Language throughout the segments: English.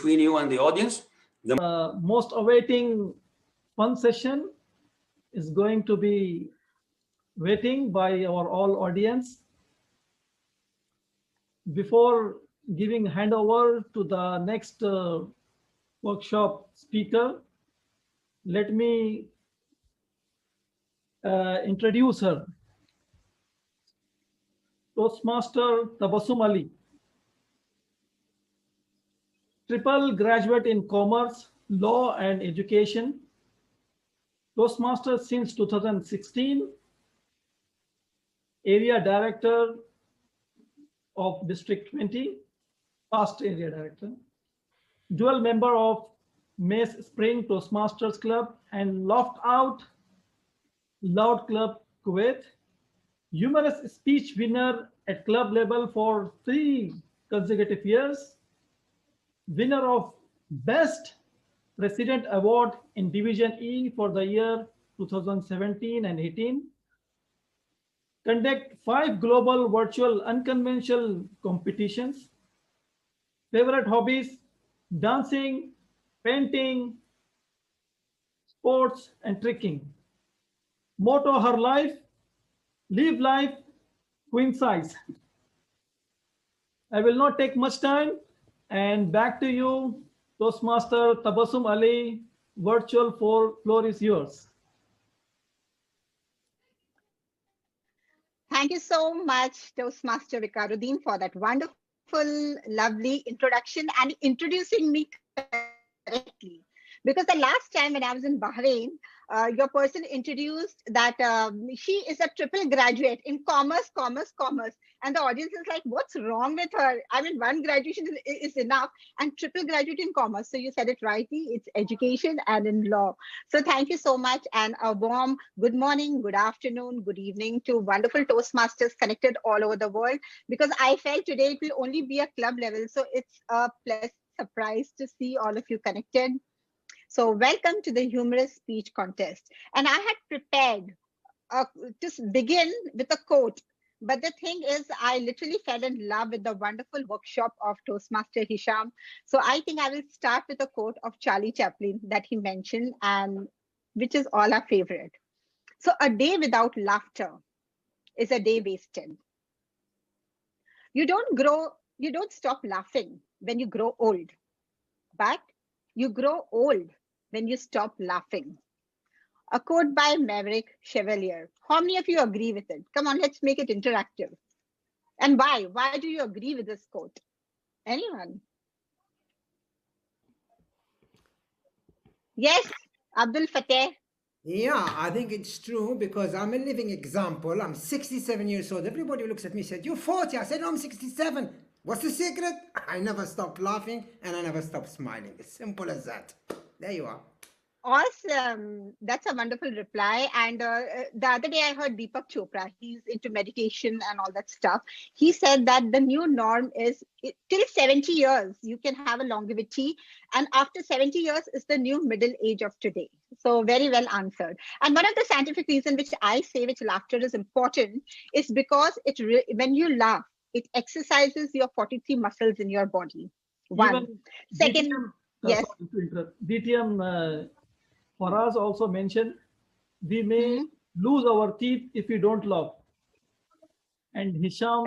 between you and the audience. The most awaiting fun session is going to be waiting by our all audience. Before giving handover to the next workshop speaker, let me introduce her. Toastmaster Tabasum Ali, triple graduate in commerce, law and education, Toastmaster since 2016, area director of District 20, past area director, dual member of Maize Spring Toastmasters Club and Loft Out Loud Club Kuwait, humorous speech winner at club level for 3 consecutive years, winner of Best President Award in Division E for the year 2017 and 18, conduct 5 global virtual unconventional competitions, favorite hobbies, dancing, painting, sports, and trekking. Motto her life, live life, queen size. I will not take much time, and back to you, Toastmaster Tabasum Ali, virtual floor is yours. Thank you so much, Toastmaster Viqaruddin, for that wonderful, lovely introduction and introducing me correctly. Because the last time when I was in Bahrain, your person introduced that she is a triple graduate in commerce. And the audience is like, what's wrong with her? I mean, one graduation is enough, and triple graduate in commerce. So you said it rightly, it's education and in law. So thank you so much, and a warm good morning, good afternoon, good evening to wonderful Toastmasters connected all over the world, because I felt today it will only be a club level. So it's a pleasant surprise to see all of you connected. So welcome to the humorous speech contest. And I had prepared to begin with a quote. But the thing is, I literally fell in love with the wonderful workshop of Toastmaster Hisham. So I think I will start with a quote of Charlie Chaplin that he mentioned, and which is all our favorite. So a day without laughter is a day wasted. You don't stop laughing when you grow old, but you grow old when you stop laughing. A quote by Maverick Chevalier. How many of you agree with it? Come on, let's make it interactive. And why? Why do you agree with this quote? Anyone? Yes, Abdul Fateh. Yeah, I think it's true, because I'm a living example. I'm 67 years old. Everybody looks at me and said, you're 40. I said, no, I'm 67. What's the secret? I never stop laughing and I never stop smiling. It's simple as that. There you are. Awesome. That's a wonderful reply. And the other day I heard Deepak Chopra. He's into meditation and all that stuff. He said that the new norm is till 70 years, you can have a longevity. And after 70 years is the new middle age of today. So very well answered. And one of the scientific reasons which I say which laughter is important is because when you laugh, it exercises your 43 muscles in your body. One. Even Second, DTM, yes. DTM Faraz also mentioned, we may lose our teeth if we don't laugh. And Hisham,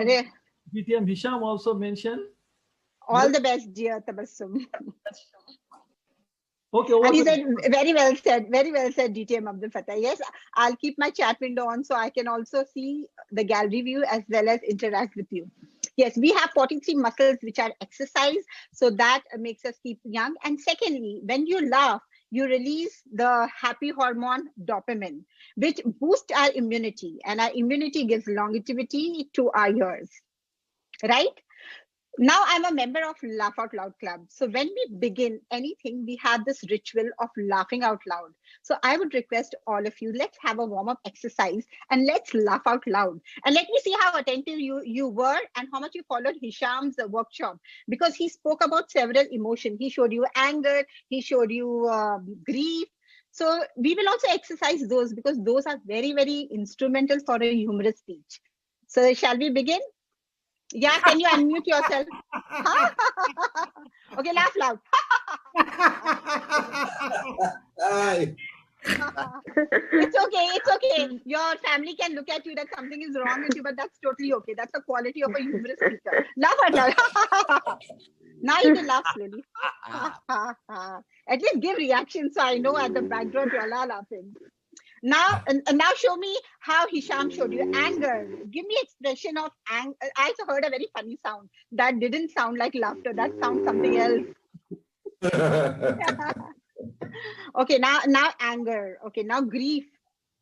DTM Hisham also mentioned. All the best, dear Tabassum. Okay. And he said, very well said, DTM Abdul Fatah. Yes, I'll keep my chat window on so I can also see the gallery view as well as interact with you. Yes, we have 43 muscles which are exercised, so that makes us keep young. And secondly, when you laugh, you release the happy hormone dopamine, which boosts our immunity, and our immunity gives longevity to our years, right? Now I'm a member of Laugh Out Loud Club. So when we begin anything, we have this ritual of laughing out loud. So I would request all of you, let's have a warm-up exercise and let's laugh out loud. And let me see how attentive you were and how much you followed Hisham's workshop, because he spoke about several emotions. He showed you anger, he showed you grief. So we will also exercise those, because those are very, very instrumental for a humorous speech. So shall we begin? Yeah, can you unmute yourself? Okay, laugh loud. Aye. It's okay. It's okay. Your family can look at you that something is wrong with you, but that's totally okay. That's the quality of a humorous speaker. Laugh out loud. Now you can laugh slowly. At least give reaction so I know at the background you all are laughing. Now, and now show me how Hisham showed you anger. Give me expression of anger. I also heard a very funny sound that didn't sound like laughter. That sounds something else. Okay, now anger. Okay, now grief,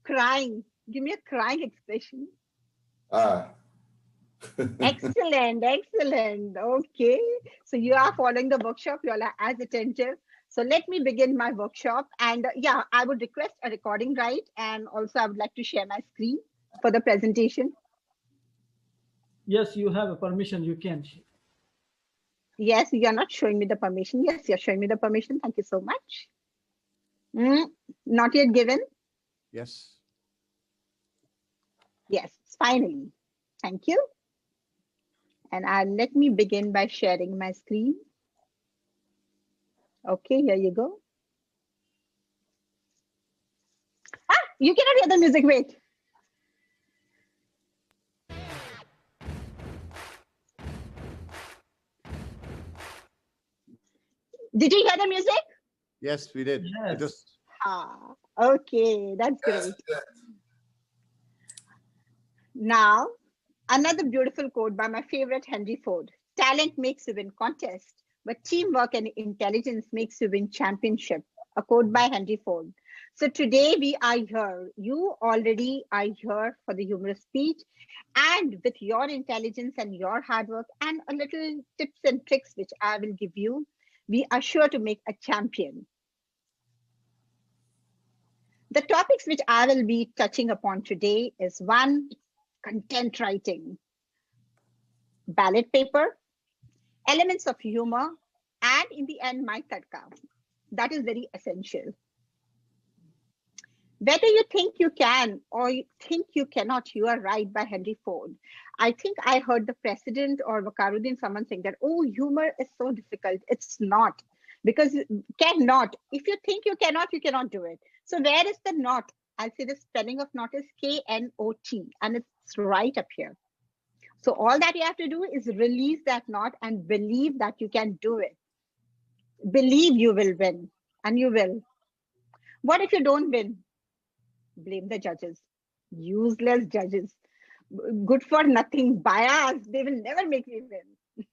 crying. Give me a crying expression. Excellent, excellent. Okay, so you are following the workshop. You all are as attentive. So let me begin my workshop. And yeah, I would request a recording right. And also I would like to share my screen for the presentation. Yes, you have a permission. You can. Yes, you're not showing me the permission. Yes, you're showing me the permission. Thank you so much. Not yet given. Yes. Yes, finally. Thank you. And let me begin by sharing my screen. Okay, here you go. You cannot hear the music. Wait. Did you hear the music? Yes, we did. Yes. Okay, that's great. Now, another beautiful quote by my favorite Henry Ford. Talent makes you win contest, but teamwork and intelligence makes you win championship. A quote by Henry Ford. So today we are here. You already are here for the humorous speech, and with your intelligence and your hard work and a little tips and tricks which I will give you, we are sure to make a champion. The topics which I will be touching upon today is one, content writing, ballot paper, elements of humor, and in the end, my tadka. That is very essential. Whether you think you can or you think you cannot, you are right by Henry Ford. I think I heard the president or Viqaruddin, someone saying that, oh, humor is so difficult. It's not, because cannot. If you think you cannot do it. So where is the not? I'll say the spelling of not is K-N-O-T, and it's right up here. So all that you have to do is release that not and believe that you can do it. Believe you will win, and you will. What if you don't win? Blame the judges. Useless judges. Good for nothing, biased. They will never make me win.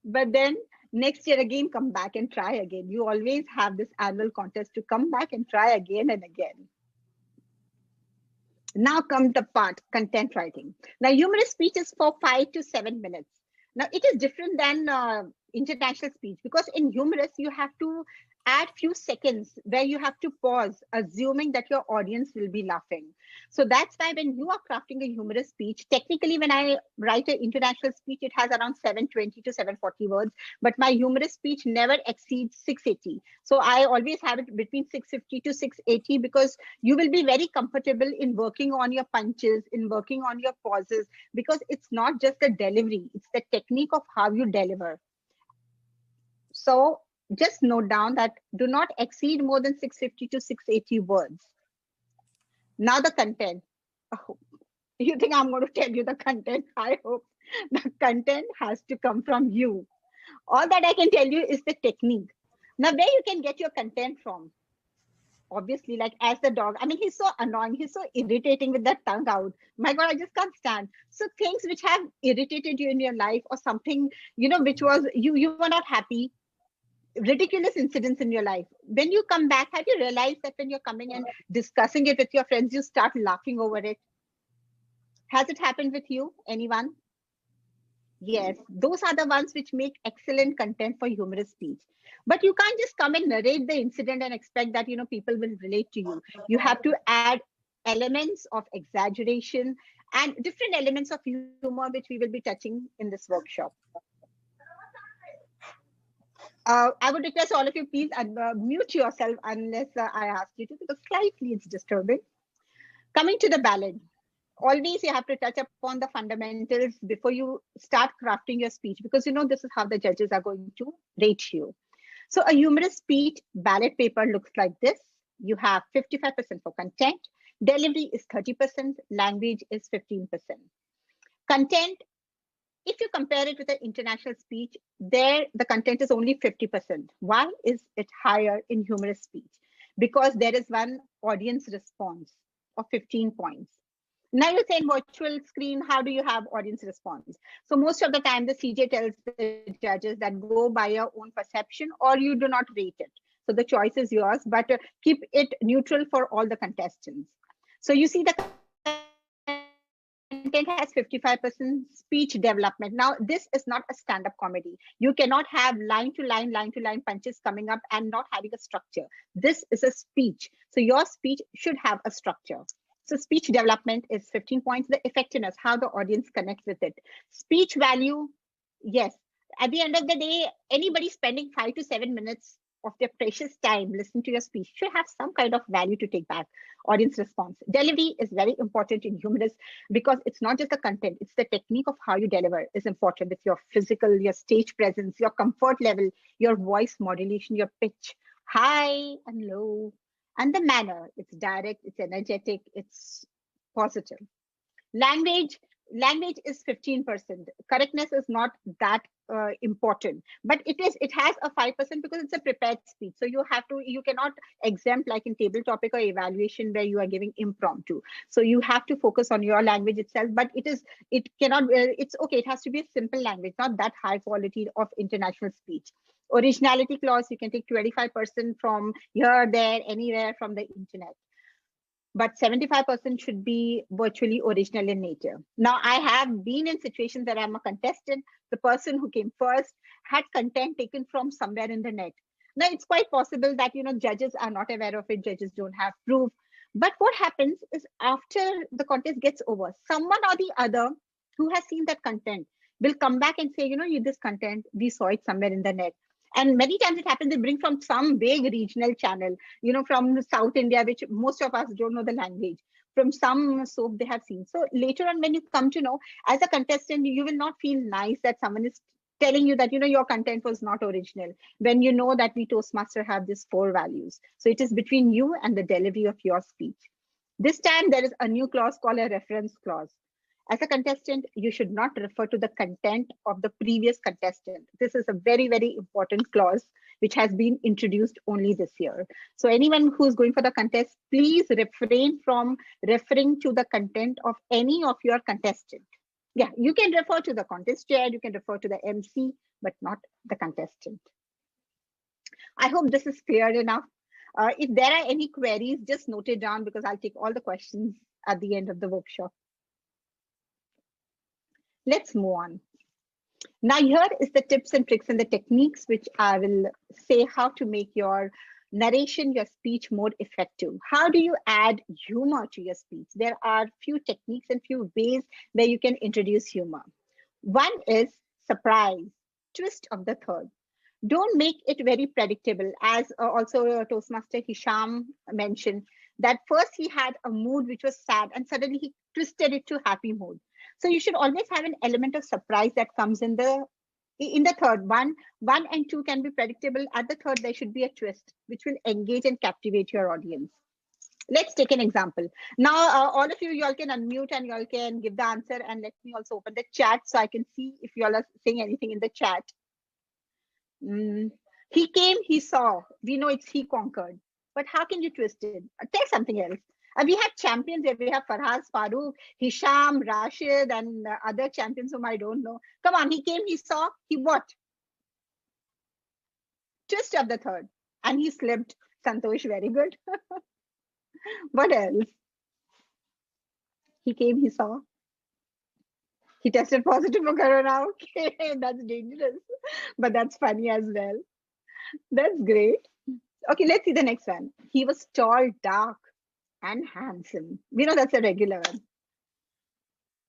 But then next year again, come back and try again. You always have this annual contest to come back and try again and again. Now comes the part, content writing. Now, humorous speech is for 5 to 7 minutes. Now, it is different than international speech, because in humorous, you have to add few seconds where you have to pause, assuming that your audience will be laughing. So that's why when you are crafting a humorous speech, technically when I write an international speech, it has around 720 to 740 words, but my humorous speech never exceeds 680. So I always have it between 650 to 680, because you will be very comfortable in working on your punches, in working on your pauses, because it's not just the delivery, it's the technique of how you deliver. So just note down that do not exceed more than 650 to 680 words. Now the content. Oh, you think I'm going to tell you the content? I hope the content has to come from you. All that I can tell you is the technique. Now, where you can get your content from? Obviously, like as the dog. I mean, he's so annoying. He's so irritating with that tongue out. My God, I just can't stand. So things which have irritated you in your life, or something, which was you were not happy. Ridiculous incidents in your life. When you come back, have you realized that when you're coming and discussing it with your friends, you start laughing over it? Has it happened with you? Anyone? Yes, those are the ones which make excellent content for humorous speech. But you can't just come and narrate the incident and expect that people will relate to you. You have to add elements of exaggeration and different elements of humor, which we will be touching in this workshop. I would request all of you, please mute yourself unless I ask you to, because slightly it's disturbing. Coming to the ballad, always you have to touch upon the fundamentals before you start crafting your speech, because this is how the judges are going to rate you. So a humorous speech ballot paper looks like this. You have 55% for content, delivery is 30%, language is 15%. Content, if you compare it with an international speech, there the content is only 50%. Why is it higher in humorous speech? Because there is one audience response of 15 points. Now you say in virtual screen, how do you have audience response? So most of the time the CJ tells the judges that go by your own perception or you do not rate it. So the choice is yours, but keep it neutral for all the contestants. So you see the content has 55% speech development. Now, this is not a stand-up comedy. You cannot have line to line punches coming up and not having a structure. This is a speech. So your speech should have a structure. So speech development is 15 points. The effectiveness, how the audience connects with it. Speech value, yes. At the end of the day, anybody spending 5 to 7 minutes of their precious time listening to your speech should have some kind of value to take back. Audience response. Delivery is very important in humorous because it's not just the content, it's the technique of how you deliver is important. It's your physical, your stage presence, your comfort level, your voice modulation, your pitch, high and low, and the manner. It's direct, it's energetic, it's positive. Language is 15%. Correctness is not that important, but it has a 5% because it's a prepared speech. So you cannot exempt like in table topic or evaluation where you are giving impromptu. So you have to focus on your language itself, but it's okay. It has to be a simple language, not that high quality of international speech. Originality clause, you can take 25% from here, there, anywhere from the internet. But 75% should be virtually original in nature. Now, I have been in situations that I'm a contestant. The person who came first had content taken from somewhere in the net. Now, it's quite possible that, judges are not aware of it. Judges don't have proof. But what happens is after the contest gets over, someone or the other who has seen that content will come back and say, this content, we saw it somewhere in the net. And many times it happens, they bring from some big regional channel, from South India, which most of us don't know the language, from some soap they have seen. So later on, when you come to know, as a contestant, you will not feel nice that someone is telling you that, your content was not original, when you know that we Toastmaster have these 4 values. So it is between you and the delivery of your speech. This time, there is a new clause called a reference clause. As a contestant, you should not refer to the content of the previous contestant. This is a very, very important clause which has been introduced only this year. So anyone who's going for the contest, please refrain from referring to the content of any of your contestant. Yeah, you can refer to the contest chair, you can refer to the MC, but not the contestant. I hope this is clear enough. If there are any queries, just note it down because I'll take all the questions at the end of the workshop. Let's move on. Now here is the tips and tricks and the techniques which I will say how to make your narration, your speech more effective. How do you add humor to your speech? There are few techniques and few ways where you can introduce humor. One is surprise, twist of the third. Don't make it very predictable, as also Toastmaster Hisham mentioned, that first he had a mood which was sad and suddenly he twisted it to happy mood. So you should always have an element of surprise that comes in the third one. 1 and 2 can be predictable. At the third, there should be a twist which will engage and captivate your audience. Let's take an example. Now, all of you all can unmute and you all can give the answer, and let me also open the chat so I can see if you all are saying anything in the chat. He came, he saw. We know it's he conquered. But how can you twist it? Take something else. We have champions here. We have Farhaz, Farooq, Hisham, Rashid, and other champions whom I don't know. Come on, he came, he saw, he what? Twist of the third. And he slipped. Santosh, very good. What else? He came, he saw. He tested positive for corona. Okay, that's dangerous. But that's funny as well. That's great. Okay, let's see the next one. He was tall, dark, and handsome. We know that's a regular one.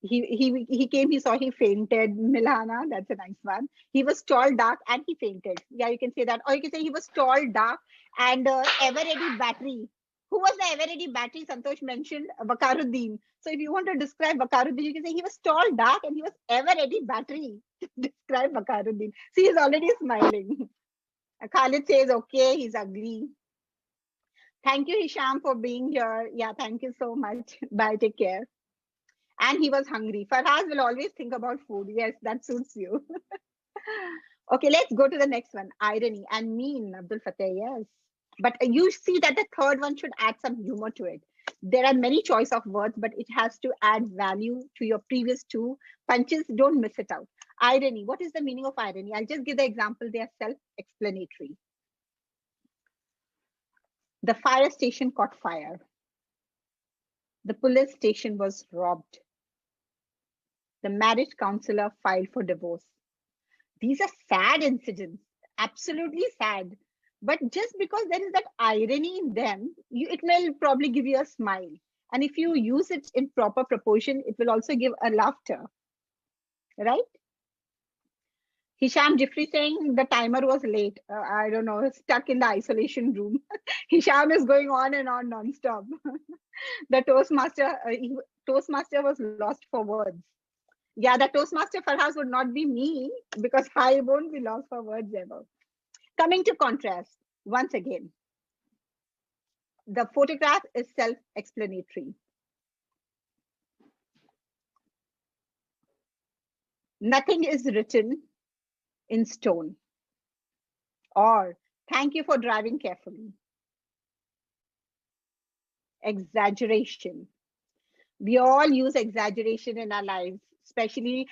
He came, he saw, he fainted. Milana, that's a nice one. He was tall, dark, and he fainted. Yeah, you can say that. Or you can say he was tall, dark, and ever-ready battery. Who was the ever-ready battery? Santosh mentioned Viqaruddin. So if you want to describe Viqaruddin, you can say he was tall, dark, and he was ever-ready battery. Describe Viqaruddin. See, he's already smiling. Khalid says, okay, he's ugly. Thank you, Hisham, for being here. Yeah, thank you so much. Bye, take care. And he was hungry. Farhaz will always think about food. Yes, that suits you. Okay, let's go to the next one. Irony and mean, Abdul Fateh. Yes. But you see that the third one should add some humor to it. There are many choice of words, but it has to add value to your previous two punches. Don't miss it out. Irony. What is the meaning of irony? I'll just give the example. They are self-explanatory. The fire station caught fire. The police station was robbed. The marriage counselor filed for divorce. These are sad incidents, absolutely sad. But just because there is that irony in them, it will probably give you a smile. And if you use it in proper proportion, it will also give a laughter, right? Hisham Jifri saying the timer was late. I don't know, stuck in the isolation room. Hisham is going on and on non-stop. The Toastmaster was lost for words. Yeah, the Toastmaster Farhaz would not be me because I won't be lost for words ever. Coming to contrast, once again, the photograph is self-explanatory. Nothing is written in stone. Or, thank you for driving carefully. Exaggeration. We all use exaggeration in our lives, especially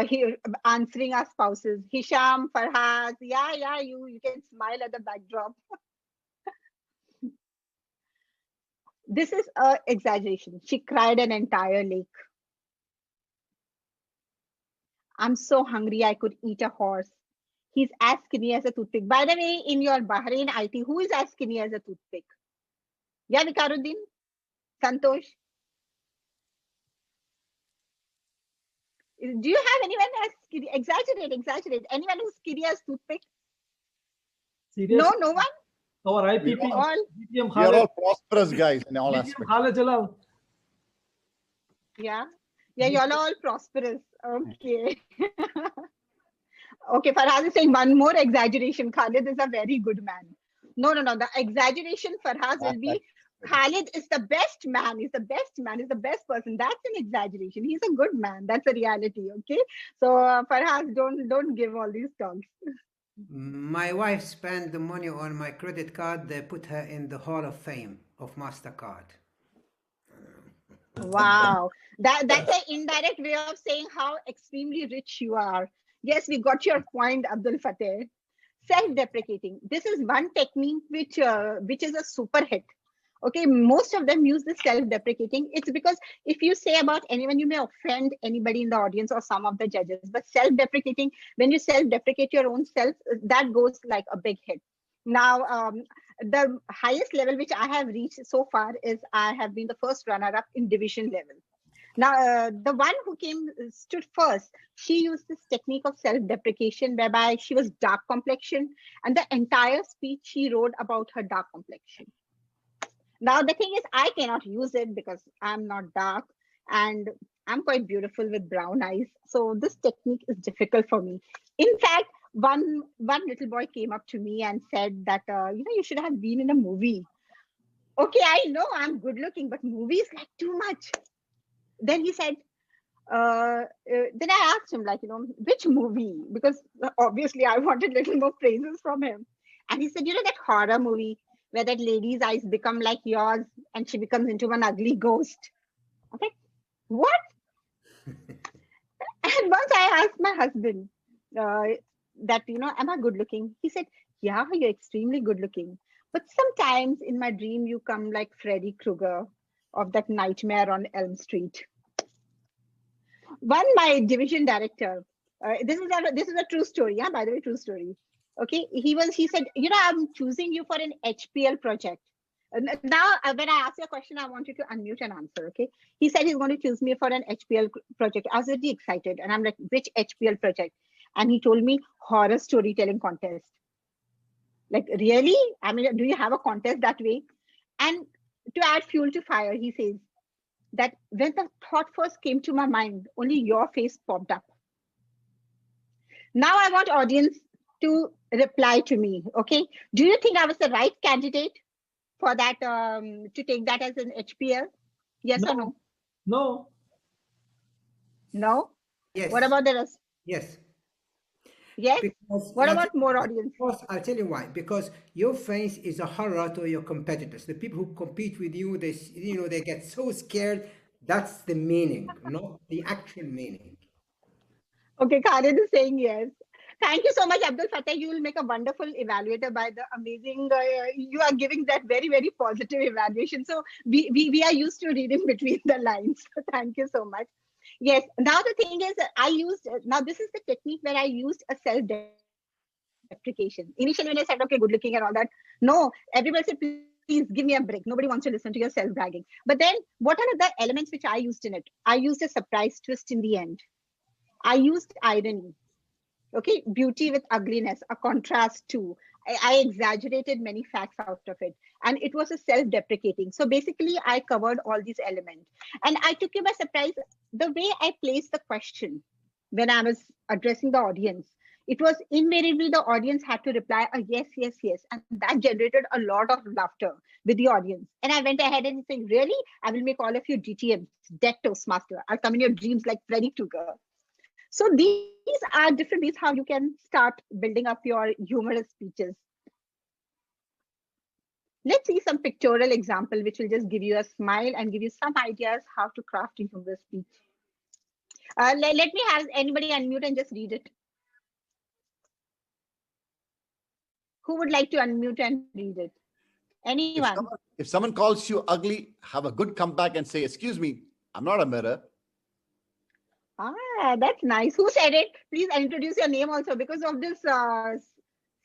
here answering our spouses. Hisham, Farhaz, yeah, you can smile at the backdrop. This is an exaggeration. She cried an entire lake. I'm so hungry I could eat a horse. He's as skinny as a toothpick. By the way, in your Bahrain IT, who is as skinny as a toothpick? Yeah, Viqaruddin? Santosh? Do you have anyone as skinny? Exaggerate. Anyone who's skinny as toothpick? Seriously? No one? Our IPP, all, BGM We are all Khalid, prosperous guys in all BGM aspects. Khalid Jalal. Yeah, y'all are all prosperous. Okay. Okay, Farhaz is saying one more exaggeration. Khalid is a very good man. No. The exaggeration Farhaz will be Khalid is the best man. He's the best man. He's the best person. That's an exaggeration. He's a good man. That's a reality. Okay. So Farhaz, don't give all these talks. My wife spent the money on my credit card. They put her in the Hall of Fame of MasterCard. Wow. That's an indirect way of saying how extremely rich you are. Yes, we got your point, Abdul Fateh. Self-deprecating. This is one technique which is a super hit. Okay, most of them use this self-deprecating. It's because if you say about anyone, you may offend anybody in the audience or some of the judges. But self-deprecating, when you self-deprecate your own self, that goes like a big hit. Now, the highest level which I have reached so far is I have been the first runner-up in division level. Now, the one who stood first, she used this technique of self-deprecation whereby she was dark complexion, and the entire speech she wrote about her dark complexion. Now, the thing is, I cannot use it because I'm not dark and I'm quite beautiful with brown eyes. So this technique is difficult for me. In fact, one little boy came up to me and said that, you should have been in a movie. Okay, I know I'm good looking, but movies like too much. Then he said, then I asked him, like, which movie? Because obviously I wanted little more praises from him. And he said, that horror movie where that lady's eyes become like yours and she becomes into an ugly ghost. Okay, what? And once I asked my husband that, am I good looking? He said, yeah, you're extremely good looking. But sometimes in my dream, you come like Freddy Krueger of that Nightmare on Elm Street. My division director, this is a true story. Yeah, by the way, true story. Okay, he said, I'm choosing you for an HPL project. Now, when I ask you a question, I want you to unmute and answer. Okay, he said he's going to choose me for an HPL project. I was really excited, and I'm like, which HPL project? And he told me horror storytelling contest. Like, really? I mean, do you have a contest that way? And to add fuel to fire, he says that when the thought first came to my mind, only your face popped up. Now I want audience to reply to me. Okay. Do you think I was the right candidate for that, to take that as an HPL? Yes or no? No. No? Yes. What about the rest? Yes. Yes? Because What I'll about tell- more audience? I'll tell you why. Because your face is a horror to your competitors. The people who compete with you, they get so scared. That's the meaning, not the actual meaning. Okay, Khalid is saying yes. Thank you so much, Abdul Fateh. You will make a wonderful evaluator by the amazing, you are giving that very, very positive evaluation. So we are used to reading between the lines. So thank you so much. Yes, now the thing is, now this is the technique where I used a self-deprecation. Initially when I said, okay, good looking and all that, no, everybody said, please give me a break. Nobody wants to listen to your self-bragging. But then what are the elements which I used in it? I used a surprise twist in the end. I used irony. Okay, beauty with ugliness, a contrast too. I exaggerated many facts out of it, and it was a self-deprecating. So basically, I covered all these elements, and I took you by surprise. The way I placed the question when I was addressing the audience, it was invariably the audience had to reply a yes, yes, yes, and that generated a lot of laughter with the audience. And I went ahead and saying, really, I will make all of you DTMs, dead Toastmaster. I'll come in your dreams like Freddy Krueger. So these are different ways how you can start building up your humorous speeches. Let's see some pictorial example, which will just give you a smile and give you some ideas how to craft a humorous speech. Let me have anybody unmute and just read it. Who would like to unmute and read it? Anyone? If someone calls you ugly, have a good comeback and say, excuse me, I'm not a mirror. Ah, that's nice. Who said it? Please introduce your name also. Because of this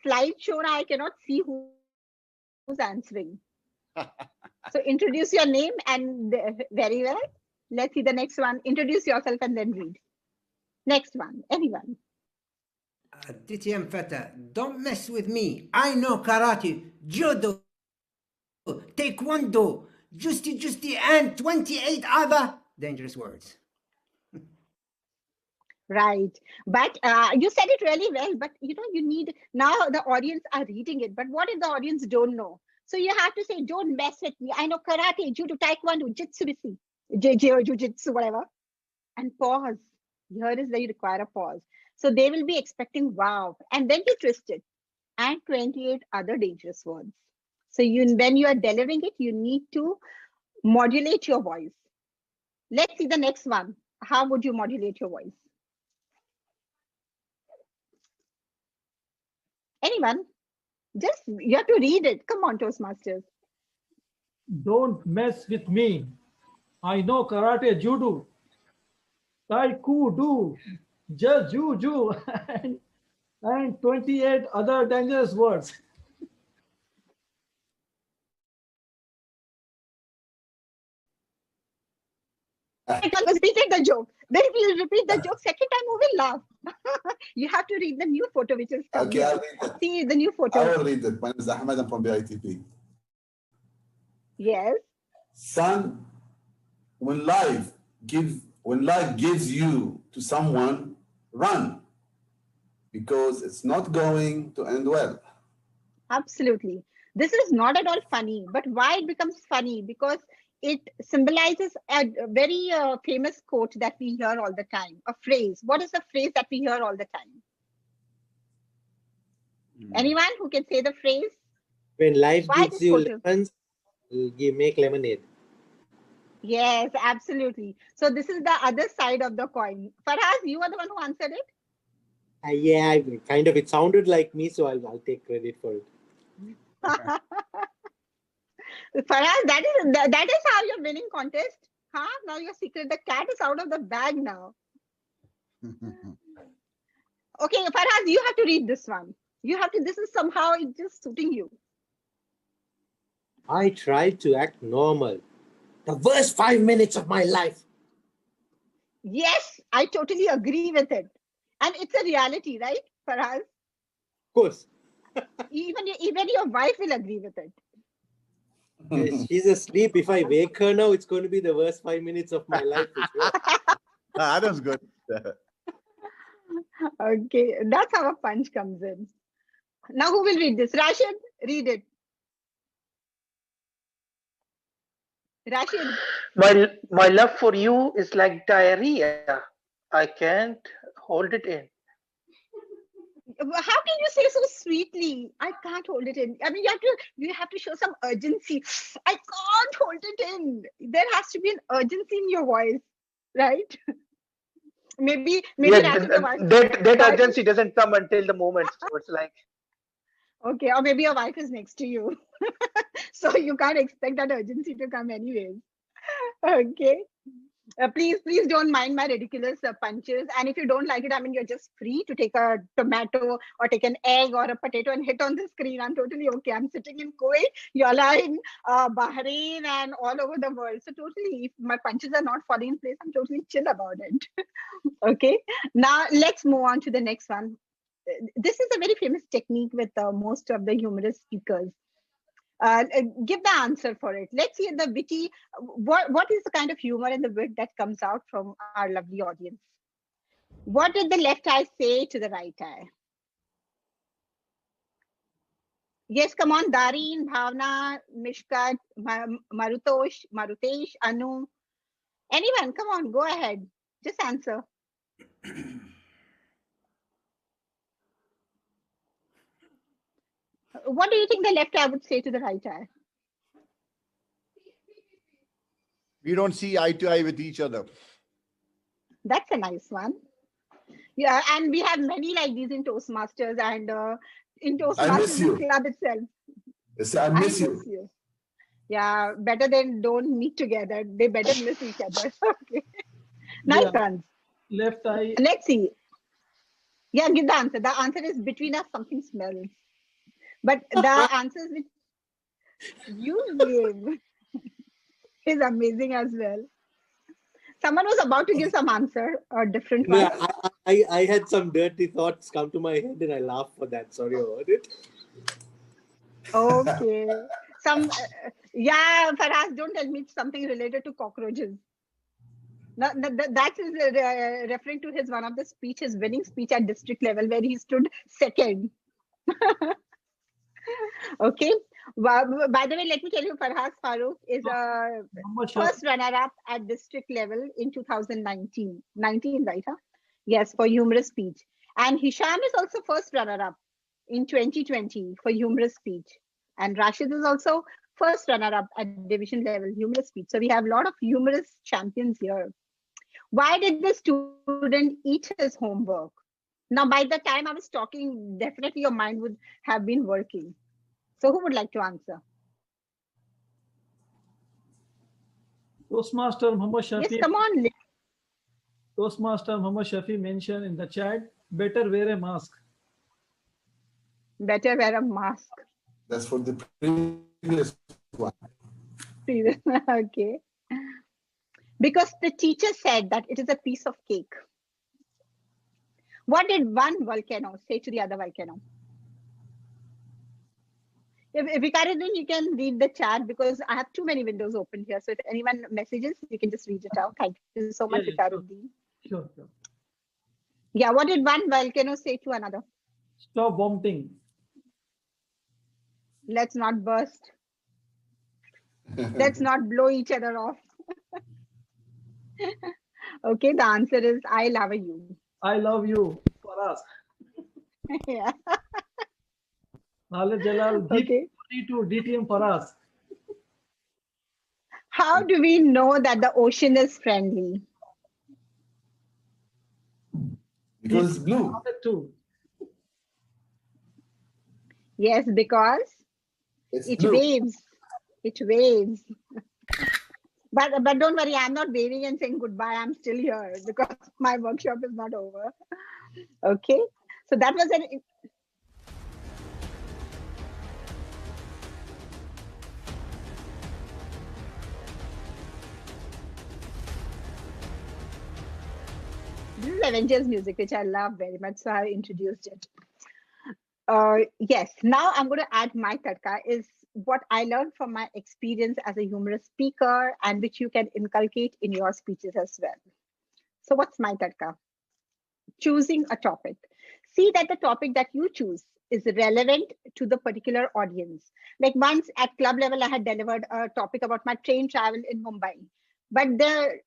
slideshow, I cannot see who's answering. So introduce your name and very well. Let's see the next one. Introduce yourself and then read. Next one. Anyone? TM Fata, don't mess with me. I know karate, judo, taekwondo, justi, and 28 other dangerous words. Right. But you said it really well. But you need, now the audience are reading it. But what if the audience don't know? So you have to say, don't mess with me. I know karate, judo, taekwondo, jiu-jitsu, whatever. And pause. Here is where you require a pause. So they will be expecting, wow. And then you twist it. And 28 other dangerous words. So when you are delivering it, you need to modulate your voice. Let's see the next one. How would you modulate your voice? Anyone? Just, you have to read it. Come on, Toastmasters. Don't mess with me. I know karate, judo, taekwondo, juju, and 28 other dangerous words. Repeated the joke. Then if you repeat the joke second time, who will laugh? You have to read the new photo which is coming. Okay, I'll read it. See the new photo. I will read it. My name is Ahmed. I'm from BITP. Yes. Son, when life gives you to someone, run, because it's not going to end well. Absolutely. This is not at all funny, but why it becomes funny? Because it symbolizes a very famous quote that we hear all the time, a phrase. What is the phrase that we hear all the time? Anyone who can say the phrase? When life Why gives this you quote? lemons, you make lemonade. Yes, absolutely. So this is the other side of the coin. Farhaz, you are the one who answered it? Yeah, kind of. It sounded like me, so I'll take credit for it. Farhaz, that is how you're winning contest. Huh? Now your secret, the cat is out of the bag now. Okay, Farhaz, you have to read this one. You have to, this is somehow it's just suiting you. I tried to act normal. The worst 5 minutes of my life. Yes, I totally agree with it. And it's a reality, right, Farhaz? Of course. Even your wife will agree with it. Yes, she's asleep. If I wake her now, it's going to be the worst 5 minutes of my life for sure. That was good. Okay, that's how a punch comes in. Now who will read this? Rashid, read it. Rashid. My love for you is like diarrhea. I can't hold it in. How can you say so sweetly? I can't hold it in. I mean, you have to show some urgency. I can't hold it in. There has to be an urgency in your voice, right? maybe Yeah, Rashid, your that wife urgency doesn't come until the moment. So it's like, okay, or maybe your wife is next to you. So you can't expect that urgency to come anyways. Okay. Please don't mind my ridiculous punches. And if you don't like it, I mean, you're just free to take a tomato or take an egg or a potato and hit on the screen. I'm totally okay. I'm sitting in Kuwait, you're in Bahrain and all over the world. So totally, if my punches are not falling in place, I'm totally chill about it. Okay. Now let's move on to the next one. This is a very famous technique with most of the humorous speakers. Give the answer for it. Let's see the witty. What is the kind of humor and the wit that comes out from our lovely audience? What did the left eye say to the right eye? Yes, come on, Dareen, Bhavna, Mishkat, Marutesh, Anu. Anyone, come on, go ahead. Just answer. What do you think the left eye would say to the right eye? We don't see eye to eye with each other. That's a nice one. Yeah, and we have many like these in Toastmasters and in Toastmasters club itself. Yes, I miss you. Yeah, better than don't meet together. They better miss each other. Okay. Nice ones. Left eye. Let's see. Yeah, give the answer. The answer is between us something smells. But the answers which you gave is amazing as well. Someone was about to give some answer, a different one. No, I had some dirty thoughts come to my head and I laughed for that. Sorry about it. Okay. Yeah, Faraz, don't tell me it's something related to cockroaches. No, that is referring to his one of the speeches, winning speech at district level where he stood second. Okay. By the way, let me tell you, Farhaz Farooq is a first runner-up at district level in 2019. 19, right? Huh? Yes, for humorous speech. And Hisham is also first runner-up in 2020 for humorous speech. And Rashid is also first runner-up at division level humorous speech. So we have a lot of humorous champions here. Why did the student eat his homework? Now, by the time I was talking, definitely your mind would have been working. So who would like to answer? Toastmaster Muhammad Shafi. Yes, come on. Toastmaster Muhammad Shafi mentioned in the chat, better wear a mask. Better wear a mask. That's for the previous one. Okay. Because the teacher said that it is a piece of cake. What did one volcano say to the other volcano? If Viqaruddin, you can read the chat because I have too many windows open here. So if anyone messages, you can just read it out. Thank you so much, Viqaruddin. Sure. Yeah, what did one volcano say to another? Stop vomiting. Let's not burst. Let's not blow each other off. Okay, the answer is I love you. I love you, Faraz. Yeah. Khalid Jalal, okay. to DTM Faraz. How do we know that the ocean is friendly? Because it's blue. Too. Yes, because it waves. It waves. But don't worry, I'm not waving and saying goodbye. I'm still here because my workshop is not over. Okay. So that was an... This is Avengers music, which I love very much. So I introduced it. Yes, now I'm going to add my tadka is what I learned from my experience as a humorous speaker and which you can inculcate in your speeches as well. So what's my tadka? Choosing a topic. See that the topic that you choose is relevant to the particular audience. Like once at club level, I had delivered a topic about my train travel in Mumbai, but the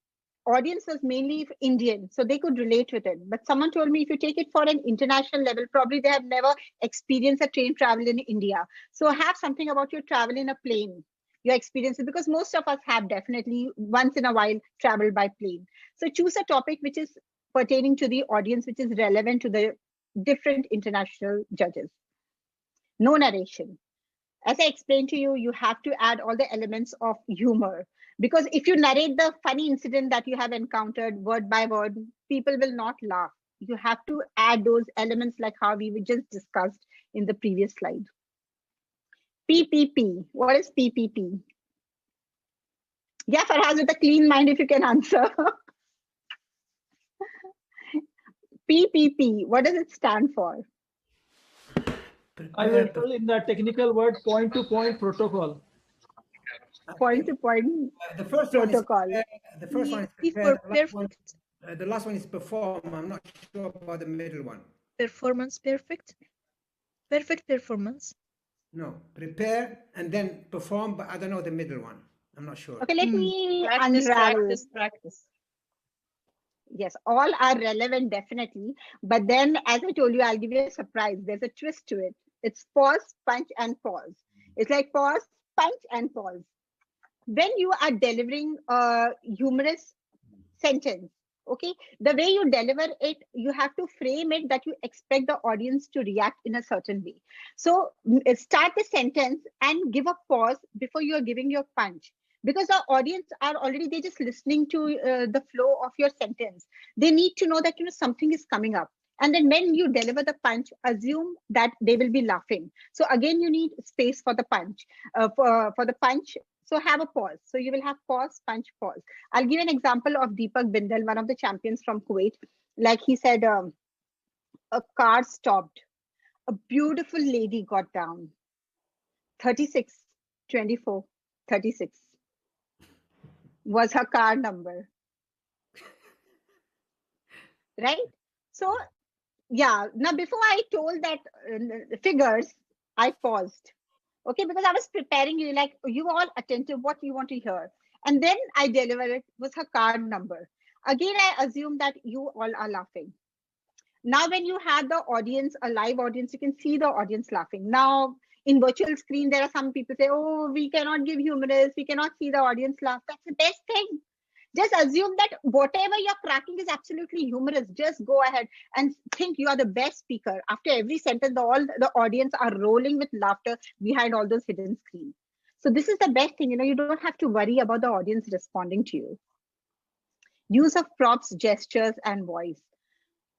audience was mainly Indian, so they could relate with it. But someone told me if you take it for an international level, probably they have never experienced a train travel in India. So have something about your travel in a plane, your experiences, because most of us have definitely once in a while traveled by plane. So choose a topic which is pertaining to the audience, which is relevant to the different international judges. No narration. As I explained to you, you have to add all the elements of humor. Because if you narrate the funny incident that you have encountered word by word, people will not laugh. You have to add those elements like how we just discussed in the previous slide. PPP. What is PPP? Yeah, Farhaz, with a clean mind, if you can answer. PPP, what does it stand for? I will tell in the technical word point-to-point protocol. Point-to-point The first protocol. one is the first one is prepare. The last one is perform. I'm not sure about the middle one. Performance perfect. Perfect performance. No, prepare and then perform, but I don't know the middle one. I'm not sure. Okay, let me Practice, unravel. practice. Yes, all are relevant, definitely. But then, as I told you, I'll give you a surprise. There's a twist to it. It's pause, punch, and pause. It's like pause, punch, and pause. When you are delivering a humorous sentence, okay, the way you deliver it, you have to frame it that you expect the audience to react in a certain way. So start the sentence and give a pause before you are giving your punch. Because the audience are already, they're just listening to the flow of your sentence. They need to know that, you know, something is coming up. And then when you deliver the punch, assume that they will be laughing. So again, you need space for the punch. For the punch, so have a pause. So you will have pause, punch, pause. I'll give an example of Deepak Bindal, one of the champions from Kuwait. Like he said, a car stopped. A beautiful lady got down. 36, 24, 36 was her car number. Right? So, yeah. Now, before I told that figures, I paused. Okay, because I was preparing you, like, you all attentive, what you want to hear. And then I delivered it, was her card number. Again, I assume that you all are laughing. Now, when you have the audience, a live audience, you can see the audience laughing. Now, in virtual screen, there are some people say, oh, we cannot give humorous, we cannot see the audience laugh. That's the best thing. Just assume that whatever you're cracking is absolutely humorous. Just go ahead and think you are the best speaker. After every sentence, all the audience are rolling with laughter behind all those hidden screens. So this is the best thing. You know, you don't have to worry about the audience responding to you. Use of props, gestures, and voice.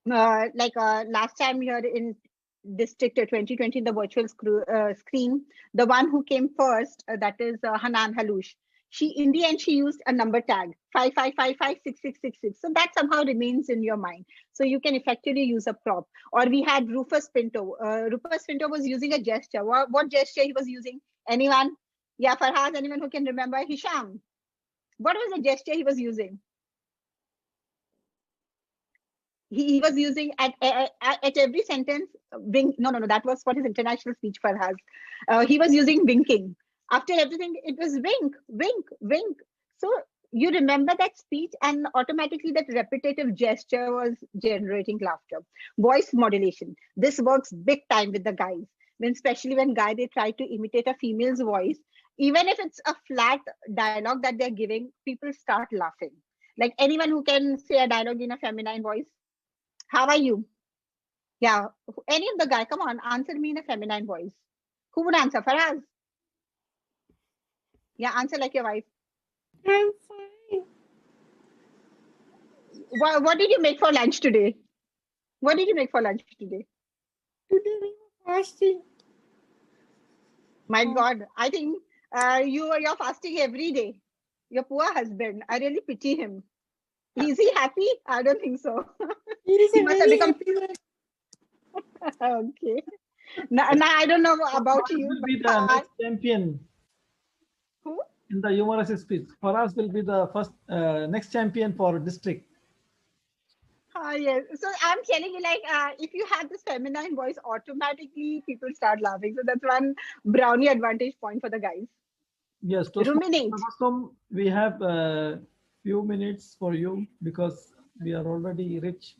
Last time here in District 2020, the virtual screen, the one who came first, that is Hanan Halush. In the end, she used a number tag, 55556666. So that somehow remains in your mind. So you can effectively use a prop. Or we had Rufus Pinto. Rufus Pinto was using a gesture. What gesture he was using? Anyone? Yeah, Farhaz, anyone who can remember? Hisham. What was the gesture he was using? He was using at every sentence, wink. No, that was for his international speech, Farhaz. He was using winking. After everything, it was wink, wink, wink. So you remember that speech, and automatically that repetitive gesture was generating laughter. Voice modulation. This works big time with the guys. Especially when they try to imitate a female's voice, even if it's a flat dialogue that they're giving, people start laughing. Like anyone who can say a dialogue in a feminine voice. How are you? Yeah, any of the guy, come on, answer me in a feminine voice. Who would answer? Faraz? Yeah, answer like your wife. I'm fine. What did you make for lunch today? What did you make for lunch today? Today we were fasting. My God, I think you're fasting every day. Your poor husband. I really pity him. Is he happy? I don't think so. He must have become okay. Now I don't know about you. Will be the next champion. Who? In the humorous speech, Faraz will be the first next champion for district. Yes. So I'm telling you, like, if you have this feminine voice, automatically people start laughing. So that's one brownie advantage point for the guys. Yes, Toastmaster Ruminate. Tabasum, we have a few minutes for you because we are already rich.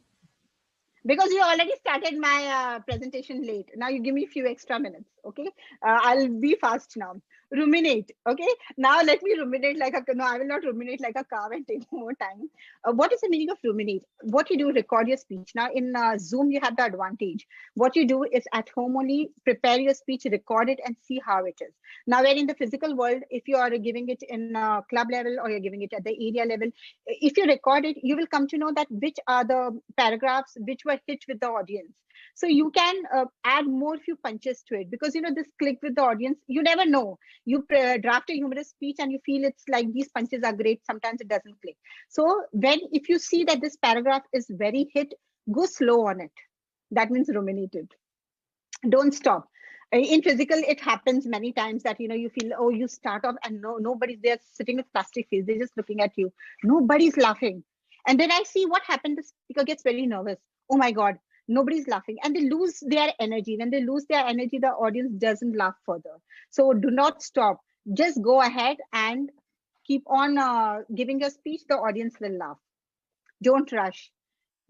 Because you already started my presentation late. Now you give me a few extra minutes. Okay. I'll be fast now. Ruminate. Okay. Now let me ruminate like a, no, I will not ruminate like a cow and take more time. What is the meaning of ruminate? What you do, record your speech. Now in Zoom, you have the advantage. What you do is at home only prepare your speech, record it and see how it is. Now, where in the physical world, if you are giving it in a club level or you're giving it at the area level, if you record it, you will come to know that which are the paragraphs which were hit with the audience. So you can add more few punches to it, because this click with the audience, you never know. You draft a humorous speech and you feel it's like these punches are great, sometimes it doesn't click. So if you see that this paragraph is very hit, go slow on it. That means ruminate it. Don't stop. In physical, it happens many times that you feel, oh, you start off and nobody's there, sitting with plastic face, they're just looking at you, nobody's laughing. And then I see what happened, the speaker gets very nervous. Oh my god, nobody's laughing, and they lose their energy. When they lose their energy, the audience doesn't laugh further. So do not stop, just go ahead and keep on giving your speech. The audience will laugh. Don't rush.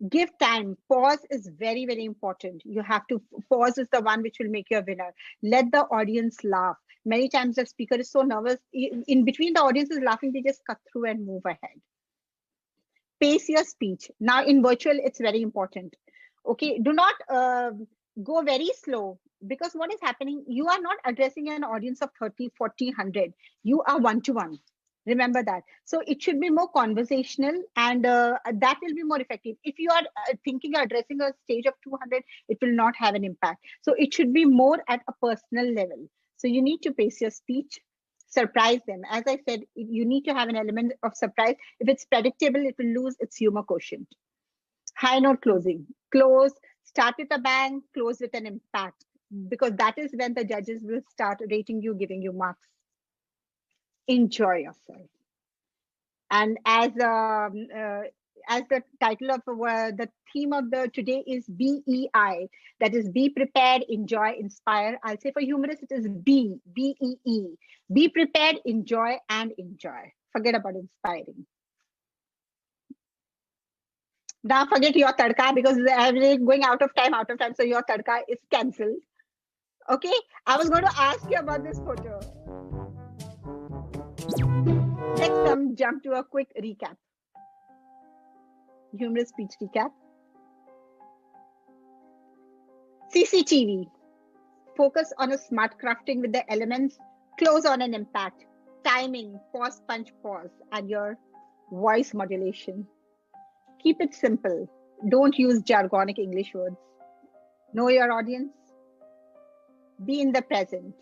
Give time. Pause is very, very important. You have to, pause is the one which will make you a winner. Let the audience laugh. Many times the speaker is so nervous, in between the audience is laughing, they just cut through and move ahead. Pace your speech. Now in virtual, it's very important. Okay, do not go very slow, because what is happening, you are not addressing an audience of 30, 40, 100. You are one-to-one. Remember that. So it should be more conversational, and that will be more effective. If you are thinking of addressing a stage of 200, it will not have an impact. So it should be more at a personal level. So you need to pace your speech, surprise them. As I said, you need to have an element of surprise. If it's predictable, it will lose its humor quotient. High note closing. Close, start with a bang, close with an impact, because that is when the judges will start rating you, giving you marks. Enjoy yourself. And as the title of the theme of the today is BEI, that is be prepared, enjoy, inspire. I'll say for humorous it is BEE. Be prepared, enjoy, and enjoy. Forget about inspiring. Now forget your tadka, because I'm going out of time, so your tadka is cancelled. Okay, I was going to ask you about this photo. Let's jump to a quick recap. Humorous speech recap. CCTV. Focus on a smart crafting with the elements. Close on an impact. Timing, pause, punch, pause, and your voice modulation. Keep it simple. Don't use jargonic English words. Know your audience. Be in the present.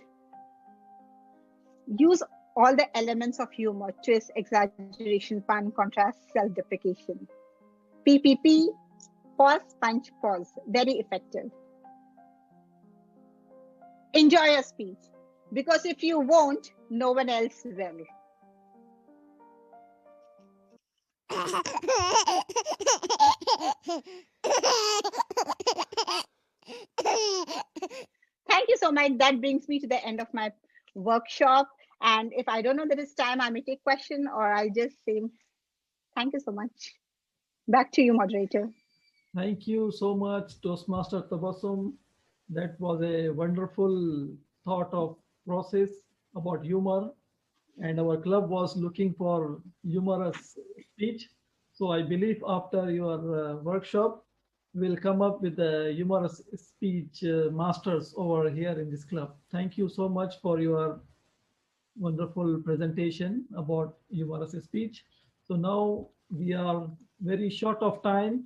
Use all the elements of humor: twist, exaggeration, pun, contrast, self-deprecation. PPP, pause, punch, pause. Very effective. Enjoy your speech, because if you won't, no one else will. Thank you so much. That brings me to the end of my workshop. And if I don't know that it's time, I may take question, or I'll just say thank you so much. Back to you, moderator. Thank you so much, Toastmaster Tabasum. That was a wonderful thought of process about humor, and our club was looking for humorous speech. So I believe after your workshop, we'll come up with the humorous speech masters over here in this club. Thank you so much for your wonderful presentation about humorous speech. So now we are very short of time,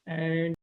and